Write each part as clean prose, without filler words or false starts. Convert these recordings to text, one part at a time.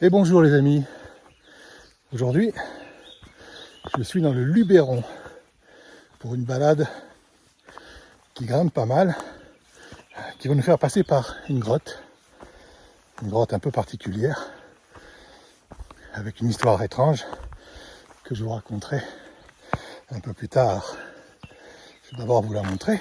Et bonjour les amis, aujourd'hui je suis dans le Luberon pour une balade qui grimpe pas mal, qui va nous faire passer par une grotte un peu particulière, avec une histoire étrange que je vous raconterai un peu plus tard. Je vais d'abord vous la montrer.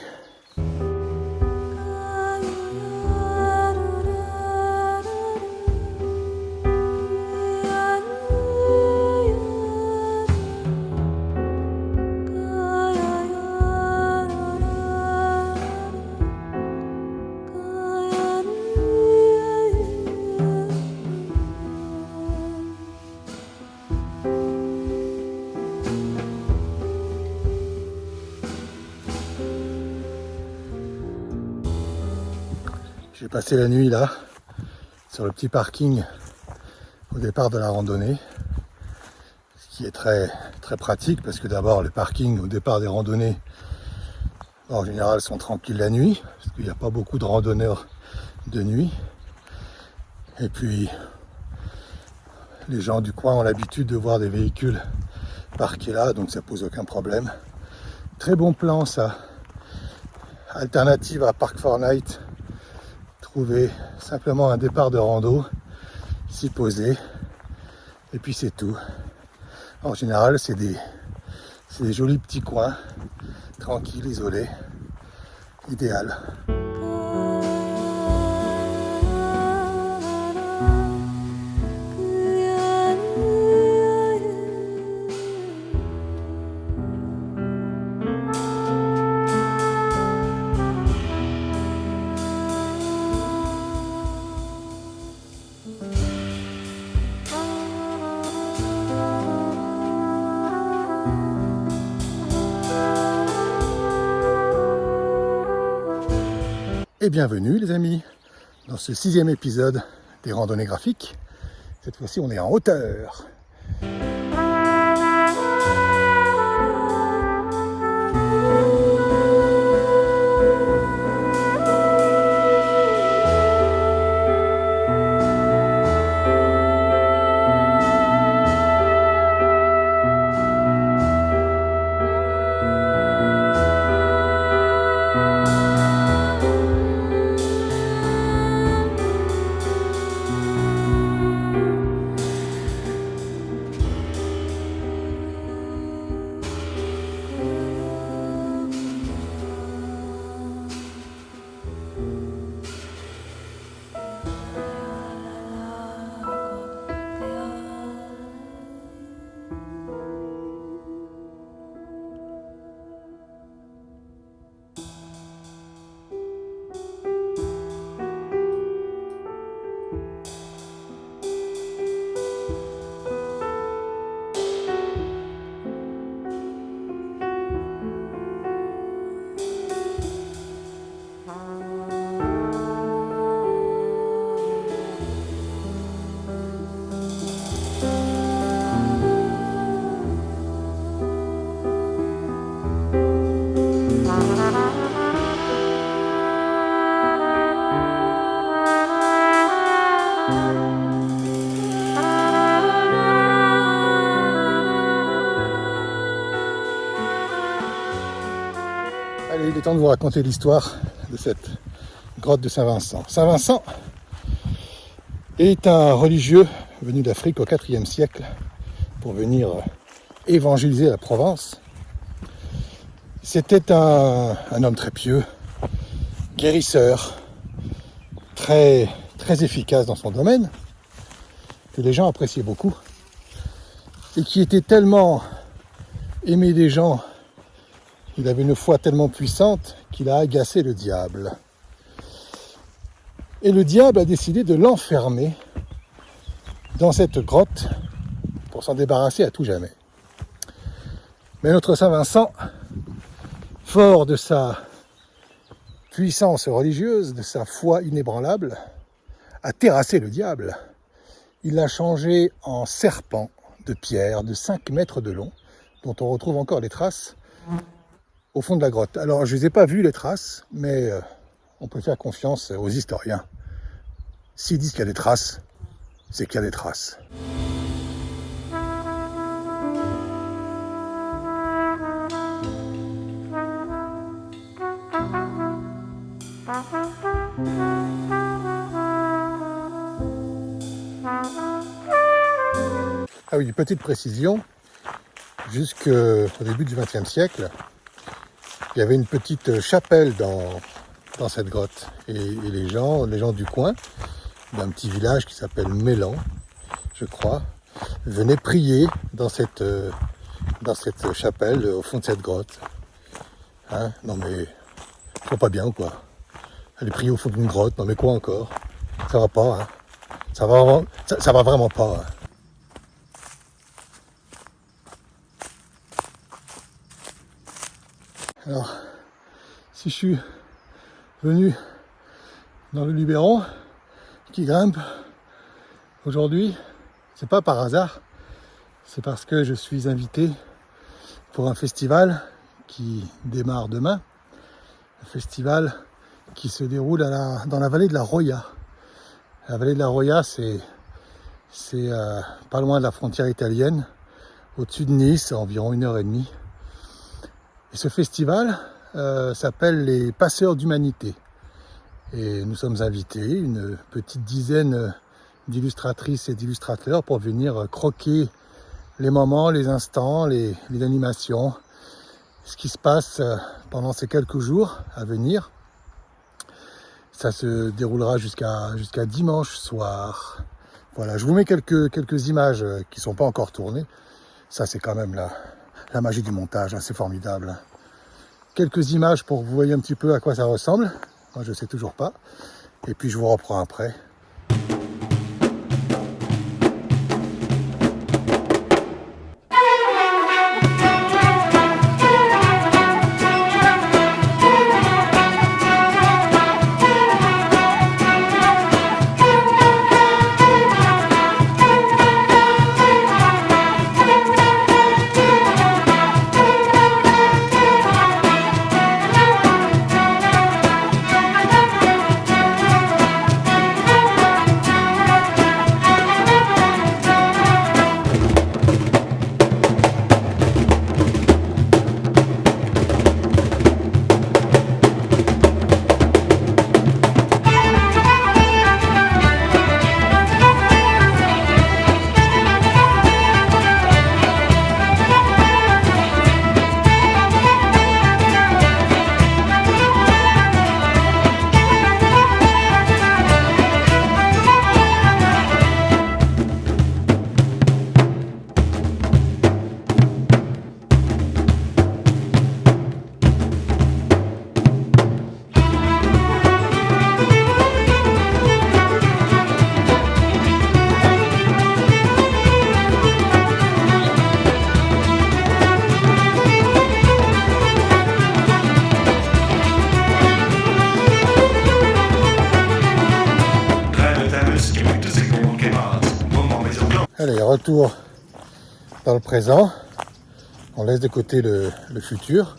J'ai passé la nuit là, sur le petit parking au départ de la randonnée, ce qui est très pratique parce que d'abord les parkings au départ des randonnées en général sont tranquilles la nuit, parce qu'il n'y a pas beaucoup de randonneurs de nuit. Et puis les gens du coin ont l'habitude de voir des véhicules parqués là, donc ça pose aucun problème. Très bon plan ça, alternative à Park4Night. Trouver simplement un départ de rando, s'y poser, et puis c'est tout. En général, c'est des jolis petits coins, tranquilles, isolés, idéal. Et bienvenue les amis dans ce 6e épisode des randonnées graphiques. Cette fois-ci on est en hauteur. Allez, il est temps de vous raconter l'histoire de cette grotte de Saint-Vincent. Saint-Vincent est un religieux venu d'Afrique au IVe siècle pour venir évangéliser la Provence. C'était un homme très pieux, guérisseur, très efficace dans son domaine, que les gens appréciaient beaucoup, et qui était tellement aimé des gens. Il avait une foi tellement puissante qu'il a agacé le diable. Et le diable a décidé de l'enfermer dans cette grotte pour s'en débarrasser à tout jamais. Mais notre Saint-Vincent, fort de sa puissance religieuse, de sa foi inébranlable, a terrassé le diable. Il l'a changé en serpent de pierre de 5 mètres de long, dont on retrouve encore les traces au fond de la grotte. Alors, je ne les ai pas vues, les traces, mais on peut faire confiance aux historiens. S'ils disent qu'il y a des traces, c'est qu'il y a des traces. Ah oui, petite précision, jusqu'au début du XXe siècle, il y avait une petite chapelle dans cette grotte. Et les gens du coin, d'un petit village qui s'appelle Mélan, je crois, venaient prier dans cette chapelle au fond de cette grotte. Hein? Non mais, ça va pas bien ou quoi? Aller prier au fond d'une grotte, non mais quoi encore? Ça va pas, hein? Ça va vraiment pas. Hein? Alors, si je suis venu dans le Luberon, qui grimpe aujourd'hui, c'est pas par hasard, c'est parce que je suis invité pour un festival qui démarre demain, un festival qui se déroule dans la vallée de la Roya. La vallée de la Roya, c'est pas loin de la frontière italienne, au-dessus de Nice, à environ 1h30. Et ce festival s'appelle les Passeurs d'Humanité. Et nous sommes invités, une petite dizaine d'illustratrices et d'illustrateurs, pour venir croquer les moments, les instants, les animations, ce qui se passe pendant ces quelques jours à venir. Ça se déroulera jusqu'à dimanche soir. Voilà, je vous mets quelques images qui ne sont pas encore tournées. Ça, c'est quand même la magie du montage, hein, c'est formidable. Quelques images pour que vous voyez un petit peu à quoi ça ressemble. Moi, je ne sais toujours pas. Et puis, je vous reprends après. Allez, retour dans le présent. On laisse de côté le futur,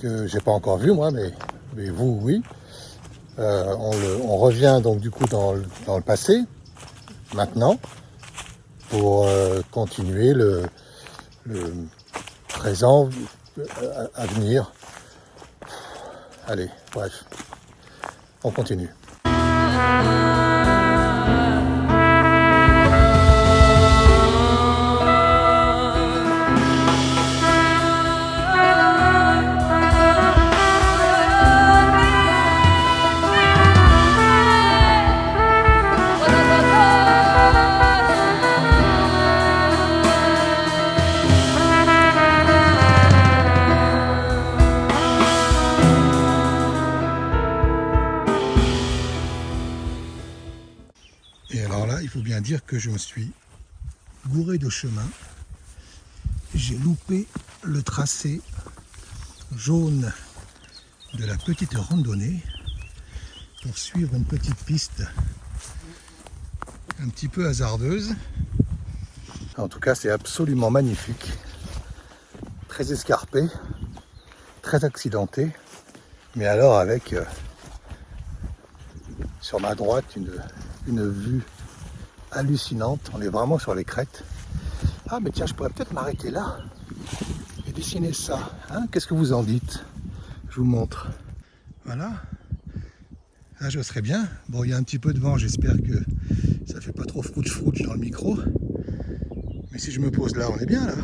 que j'ai pas encore vu moi, mais vous, oui. On revient donc du coup dans le passé, maintenant, pour continuer le présent à venir. Allez, bref, on continue. Et alors là, il faut bien dire que je me suis gouré de chemin. J'ai loupé le tracé jaune de la petite randonnée pour suivre une petite piste un petit peu hasardeuse. En tout cas, c'est absolument magnifique. Très escarpé, très accidenté. Mais alors avec, sur ma droite, une vue hallucinante. On est vraiment sur les crêtes. Ah mais tiens, je pourrais peut-être m'arrêter là et dessiner ça. Hein, qu'est-ce que vous en dites? Je vous montre. Voilà. Là je serais bien. Bon, il y a un petit peu de vent, j'espère que ça fait pas trop frouch-frouch dans le micro. Mais si je me pose là, on est bien là.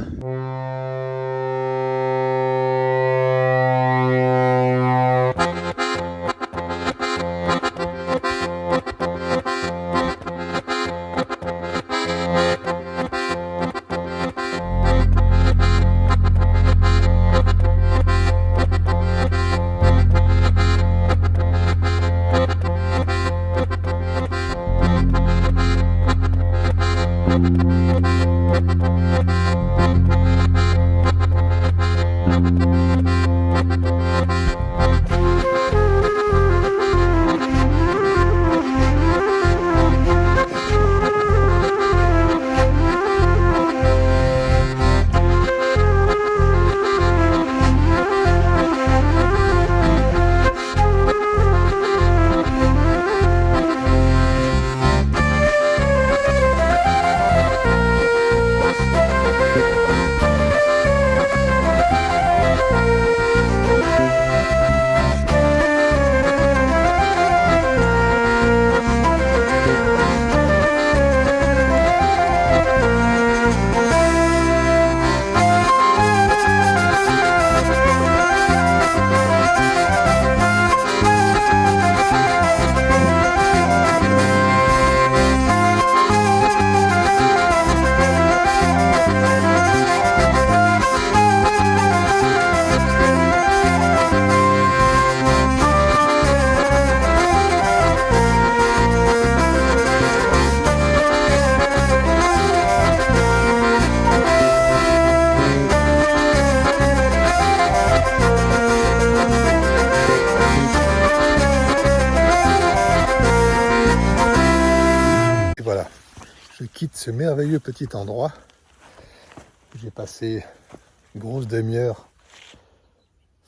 Voilà, je quitte ce merveilleux petit endroit. J'ai passé une grosse demi-heure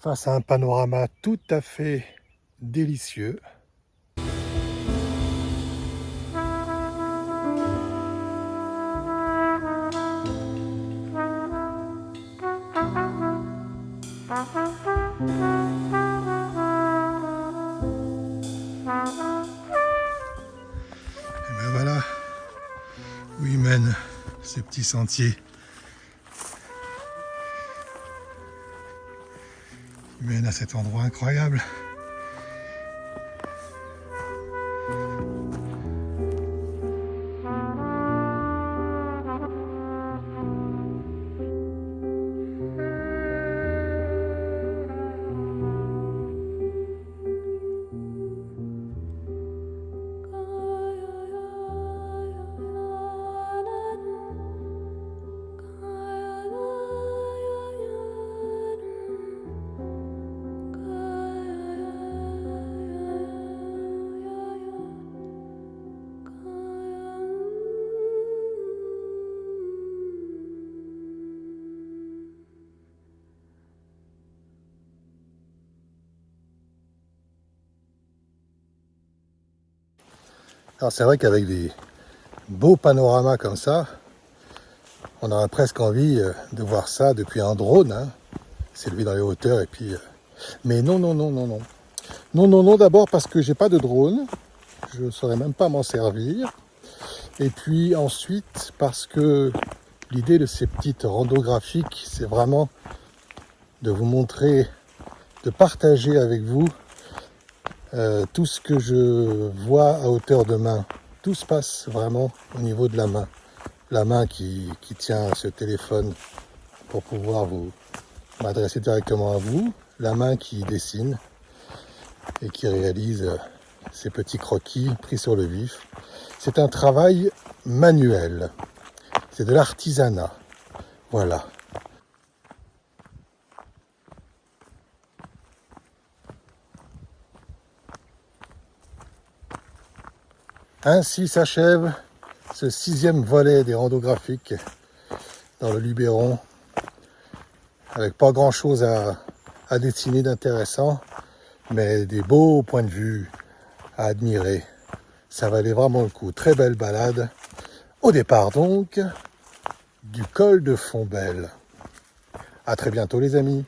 face à un panorama tout à fait délicieux. Et ben voilà où il mène ce petit sentier. Il mène à cet endroit incroyable. Alors c'est vrai qu'avec des beaux panoramas comme ça, on aurait presque envie de voir ça depuis un drone, hein, s'élever dans les hauteurs et puis... Mais non, non, non, non, non. Non, non, non, d'abord parce que j'ai pas de drone, je ne saurais même pas m'en servir. Et puis ensuite parce que l'idée de ces petites randos graphiques, c'est vraiment de vous montrer, de partager avec vous tout ce que je vois à hauteur de main. Tout se passe vraiment au niveau de la main. La main qui tient ce téléphone pour pouvoir vous m'adresser directement à vous. La main qui dessine et qui réalise ces petits croquis pris sur le vif. C'est un travail manuel. C'est de l'artisanat. Voilà. Ainsi s'achève ce 6e volet des randos graphiques dans le Luberon, avec pas grand chose à dessiner d'intéressant, mais des beaux points de vue à admirer. Ça valait vraiment le coup. Très belle balade. Au départ donc du col de Fontbelle. À très bientôt les amis.